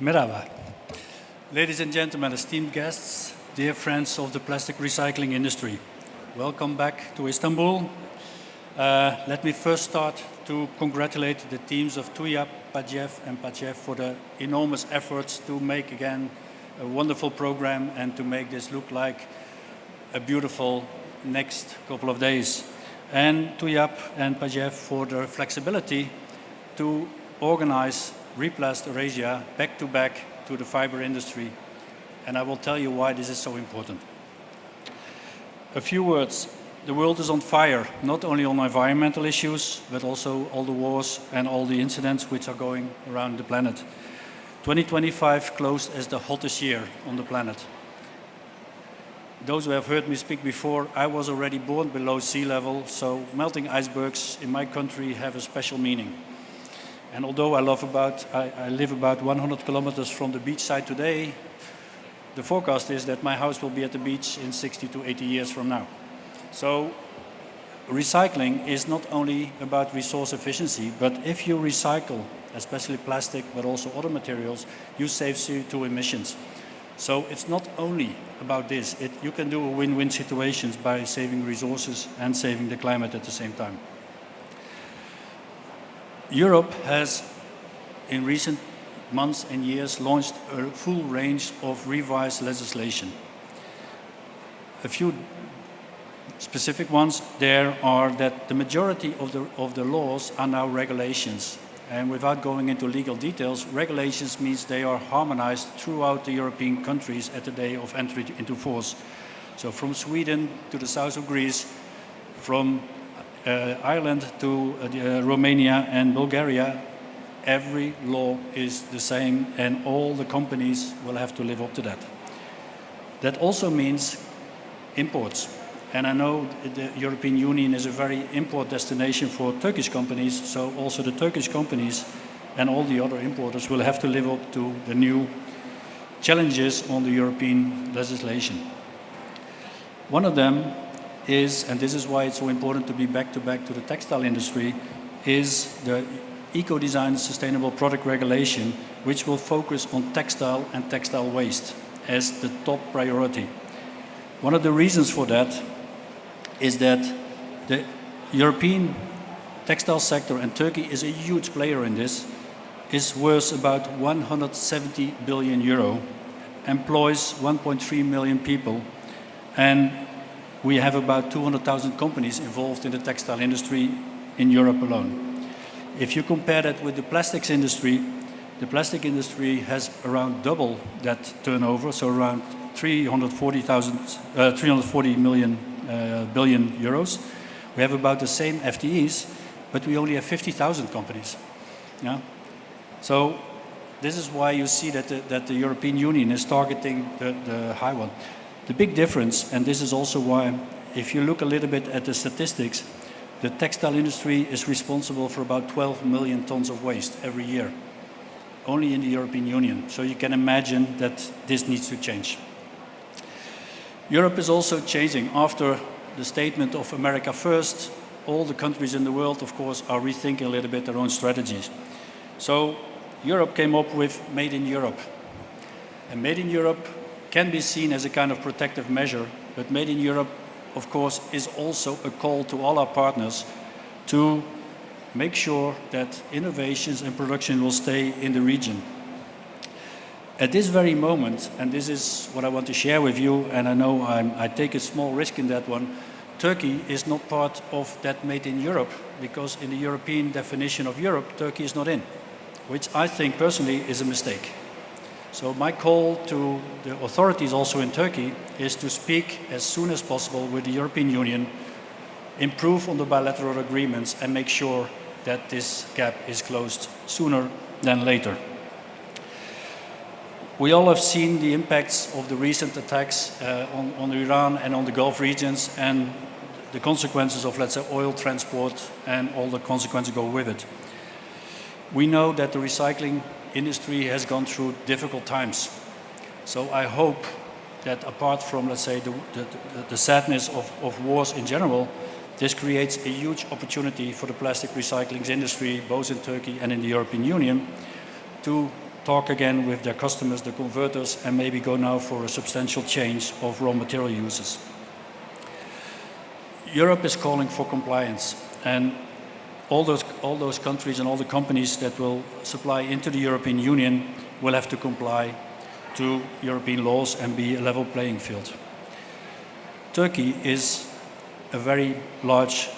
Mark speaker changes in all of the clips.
Speaker 1: Merhaba. Ladies and gentlemen, esteemed guests, dear friends of the plastic recycling industry, welcome back to Istanbul. Let me first start to congratulate the teams of TÜYAP, PAJEF and PAJEF for the enormous efforts to make again a wonderful program and to make this look like a beautiful next couple of days. And TÜYAP and PAJEF for their flexibility to organize Replast Eurasia back to back to the fiber industry. And I will tell you why this is so important. A few words. The world is on fire, not only on environmental issues, but also all the wars and all the incidents which are going around the planet. 2025 closed as the hottest year on the planet. Those who have heard me speak before, I was already born below sea level, so melting icebergs in my country have a special meaning. And although I live about 100 kilometers from the beach side today, the forecast is that my house will be at the beach in 60 to 80 years from now. So recycling is not only about resource efficiency, but if you recycle, especially plastic, but also other materials, you save CO2 emissions. So it's not only about this. You can do a win-win situations by saving resources and saving the climate at the same time. Europe has, in recent months and years, launched a full range of revised legislation. A few specific ones there are that the majority of the laws are now regulations. And without going into legal details, regulations means they are harmonized throughout the European countries at the day of entry into force. So from Sweden to the south of Greece, from Ireland to Romania and Bulgaria, every law is the same and all the companies will have to live up to that. That also means imports. And I know the European Union is a very import destination for Turkish companies, so also the Turkish companies and all the other importers will have to live up to the new challenges on the European legislation. One of them is, and this is why it's so important to be back to the textile industry, is the eco-design sustainable product regulation, which will focus on textile and textile waste as the top priority. One of the reasons for that is that the European textile sector, and Turkey is a huge player in this, is worth about 170 billion euro, employs 1.3 million people, and we have about 200,000 companies involved in the textile industry in Europe alone. If you compare that with the plastics industry, the plastic industry has around double that turnover, so around 340 billion euros. We have about the same FTEs, but we only have 50,000 companies. Yeah? So this is why you see that the European Union is targeting the high one. The big difference, and this is also why, if you look a little bit at the statistics, the textile industry is responsible for about 12 million tons of waste every year, only in the European Union. So you can imagine that this needs to change. Europe is also changing. After the statement of America first, all the countries in the world, of course, are rethinking a little bit their own strategies. So Europe came up with Made in Europe. And Made in Europe can be seen as a kind of protective measure, but Made in Europe, of course, is also a call to all our partners to make sure that innovations and production will stay in the region. At this very moment, and this is what I want to share with you, and I know I take a small risk in that one, Turkey is not part of that Made in Europe, because in the European definition of Europe, Turkey is not in, which I think personally is a mistake. So my call to the authorities also in Turkey is to speak as soon as possible with the European Union, improve on the bilateral agreements and make sure that this gap is closed sooner than later. We all have seen the impacts of the recent attacks on Iran and on the Gulf regions and the consequences of, let's say, oil transport and all the consequences go with it. We know that the recycling industry has gone through difficult times. So I hope that apart from, let's say, the sadness of wars in general, this creates a huge opportunity for the plastic recycling industry, both in Turkey and in the European Union, to talk again with their customers, the converters, and maybe go now for a substantial change of raw material uses. Europe is calling for compliance, and all those countries and all the companies that will supply into the European Union will have to comply to European laws and be a level playing field. Turkey is a very large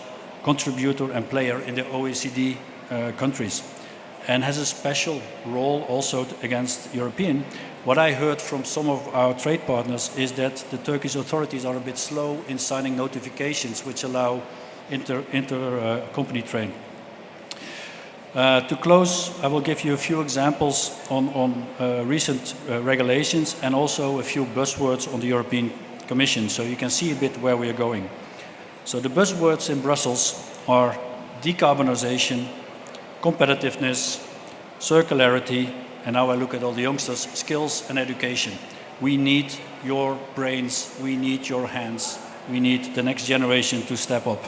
Speaker 1: contributor and player in the OECD countries and has a special role also against European. What I heard from some of our trade partners is that the Turkish authorities are a bit slow in signing notifications which allow inter-company trade. To close, I will give you a few examples on recent regulations and also a few buzzwords on the European Commission, so you can see a bit where we are going. So the buzzwords in Brussels are decarbonization, competitiveness, circularity, and now I look at all the youngsters, skills and education. We need your brains, we need your hands, we need the next generation to step up.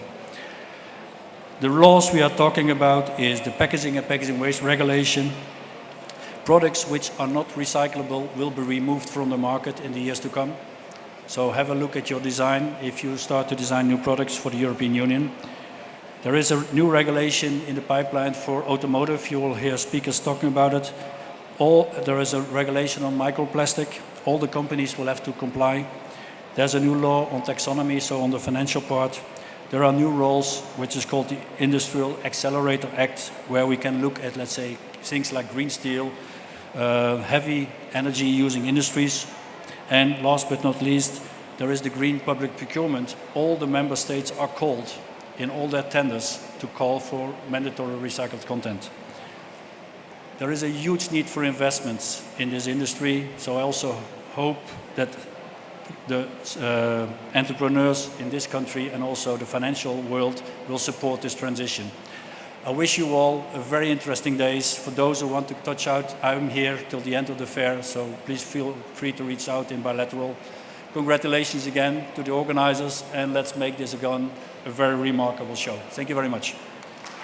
Speaker 1: The laws we are talking about is the packaging and packaging waste regulation. Products which are not recyclable will be removed from the market in the years to come. So have a look at your design if you start to design new products for the European Union. There is a new regulation in the pipeline for automotive. You will hear speakers talking about it. There is a regulation on microplastic. All the companies will have to comply. There's a new law on taxonomy, so on the financial part. There are new roles, which is called the Industrial Accelerator Act, where we can look at, let's say, things like green steel, heavy energy using industries. And last but not least, there is the green public procurement. All the member states are called in all their tenders to call for mandatory recycled content. There is a huge need for investments in this industry, so I also hope that the entrepreneurs in this country and also the financial world will support this transition. I wish you all a very interesting days. For those who want to touch out, I'm here till the end of the fair, so please feel free to reach out in bilateral. Congratulations again to the organizers, and let's make this again a very remarkable show. Thank you very much.